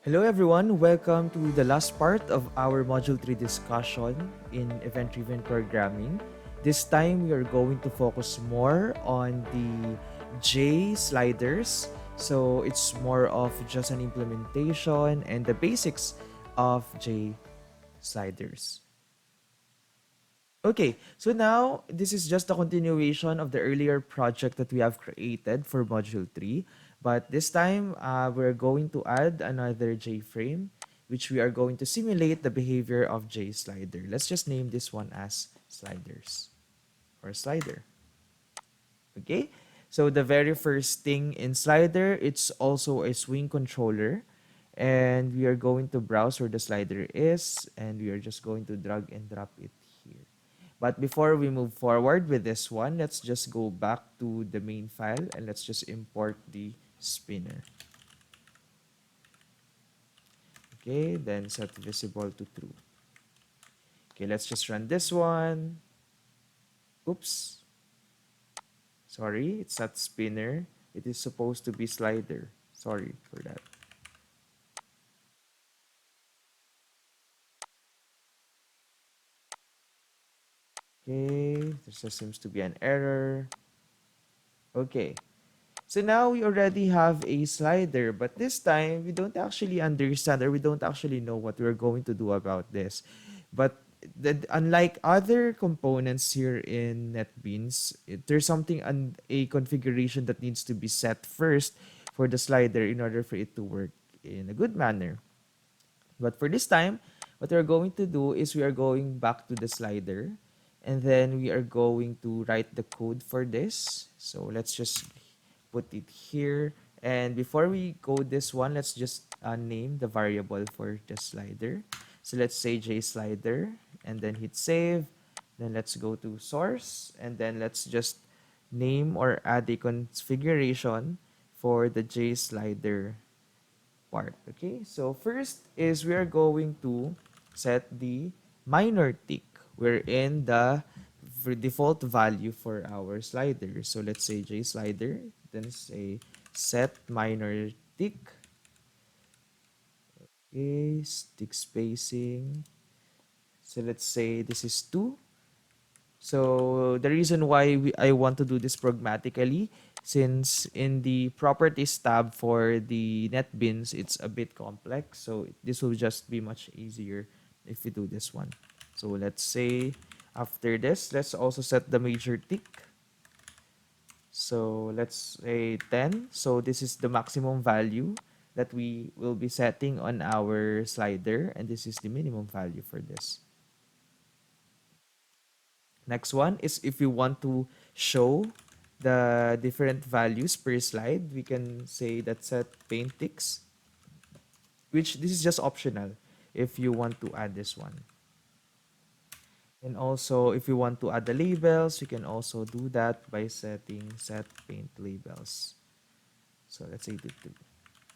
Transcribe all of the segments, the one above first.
Hello everyone, welcome to the last part of our Module 3 discussion in event-driven programming. This time we are going to focus more on the JSliders. So it's more of just an implementation and the basics of JSliders. Okay, so now this is just a continuation of the earlier project that we have created for Module 3. But this time, we're going to add another JFrame, which we are going to simulate the behavior of JSlider. Let's just name this one as sliders or slider. Okay, so the very first thing in slider, it's also a swing controller. And we are going to browse where the slider is, and we are just going to drag and drop it here. But before we move forward with this one, let's just go back to the main file and let's just import the spinner. Okay, then set visible to true. Okay, let's just run this one. Oops. Sorry, it's not spinner. It is supposed to be slider. Sorry for that. Okay, there just seems to be an error. Okay, so now we already have a slider, but this time we don't actually understand or we don't actually know what we're going to do about this. But unlike other components here in NetBeans, there's something a configuration that needs to be set first for the slider in order for it to work in a good manner. But for this time, what we're going to do is we are going back to the slider and then we are going to write the code for this. So let's just put it here. And before we code this one, let's just name the variable for the slider. So let's say JSlider and then hit save. Then let's go to source and then let's just name or add a configuration for the JSlider part. Okay, so first is we are going to set the minor tick wherein the default value for our slider. So let's say JSlider, then say set minor tick. Okay, tick spacing. So let's say this is 2. So the reason why I want to do this pragmatically, since in the properties tab for the NetBeans, it's a bit complex. So this will just be much easier if we do this one. So let's say after this, let's also set the major tick. So let's say 10. So this is the maximum value that we will be setting on our slider. And this is the minimum value for this. Next one is if we want to show the different values per slide, we can say that set paint ticks, which this is just optional if you want to add this one. And also, if you want to add the labels, you can also do that by setting set paint labels. So let's say the 2.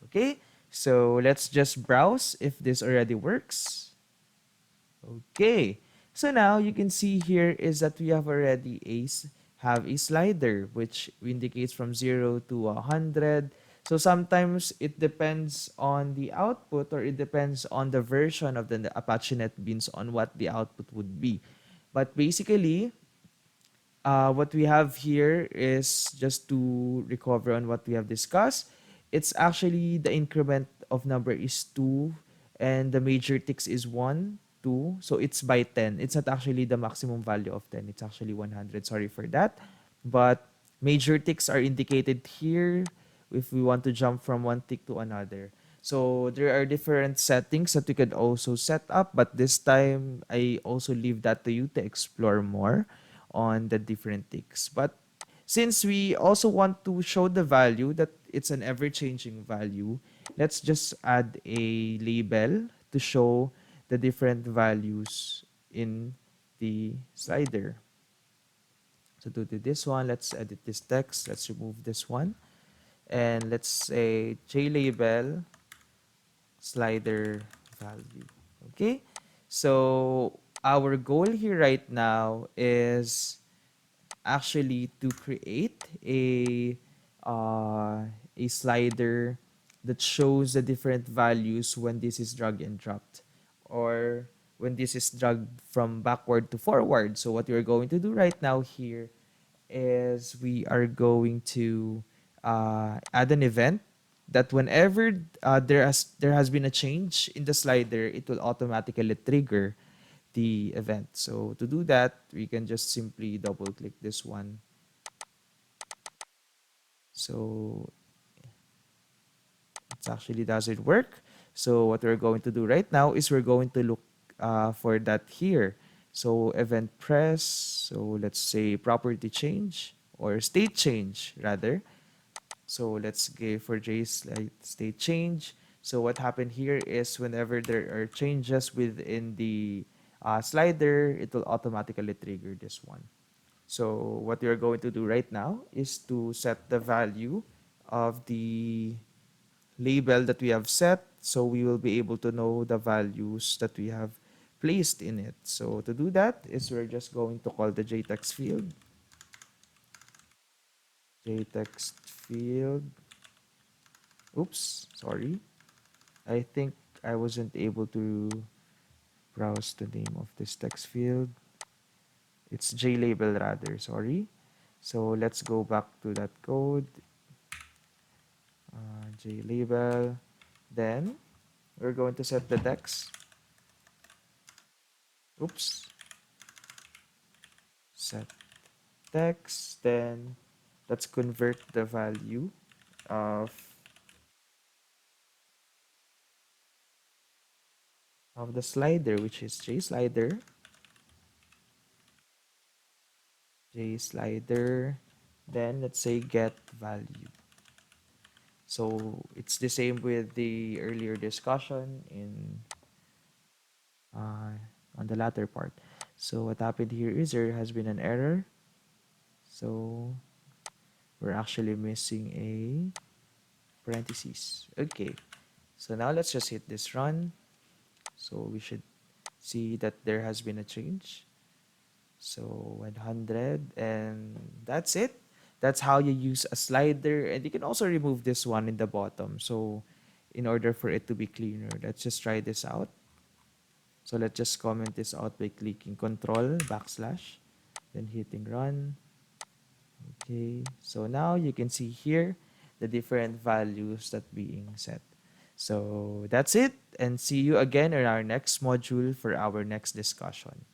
Okay, so let's just browse if this already works. Okay, so now you can see here is that we have already have a slider which indicates from 0 to 100. So sometimes it depends on the output or it depends on the version of the Apache NetBeans on what the output would be. But basically, what we have here is just to recover on what we have discussed. It's actually the increment of number is 2 and the major ticks is 1, 2. So it's by 10. It's not actually the maximum value of 10. It's actually 100. Sorry for that. But major ticks are indicated here if we want to jump from one tick to another. So there are different settings that we could also set up, but this time I also leave that to you to explore more on the different ticks. But since we also want to show the value that it's an ever-changing value, let's just add a label to show the different values in the slider. So to do this one, let's edit this text. Let's remove this one. And let's say JLabel slider value. Okay? So our goal here right now is actually to create a slider that shows the different values when this is drag and dropped, or when this is dragged from backward to forward. So what we're going to do right now here is we are going to add an event that whenever there has been a change in the slider, it will automatically trigger the event. So to do that, we can just simply double click this one. So it actually doesn't work. So what we're going to do right now is we're going to look for that here. So event press, so let's say property change or state change rather. So let's go for JSlide state change. So what happened here is whenever there are changes within the slider, it will automatically trigger this one. So what you're going to do right now is to set the value of the label that we have set, so we will be able to know the values that we have placed in it. So to do that is we're just going to call the jtext field, jtext field. Oops, sorry. I think I wasn't able to browse the name of this text field. It's JLabel rather, sorry. So let's go back to that code, JLabel. Then we're going to set the text. Oops, set text. Then let's convert the value of the slider, which is JSlider. JSlider. Then let's say get value. So it's the same with the earlier discussion in uh, on the latter part. So what happened here is there has been an error. So we're actually missing a parentheses. Okay. So now let's just hit this run. So we should see that there has been a change. So 100, and that's it. That's how you use a slider, and you can also remove this one in the bottom. So in order for it to be cleaner, let's just try this out. So let's just comment this out by clicking Control backslash, then hitting run. Okay, so now you can see here the different values that being set. So that's it, and see you again in our next module for our next discussion.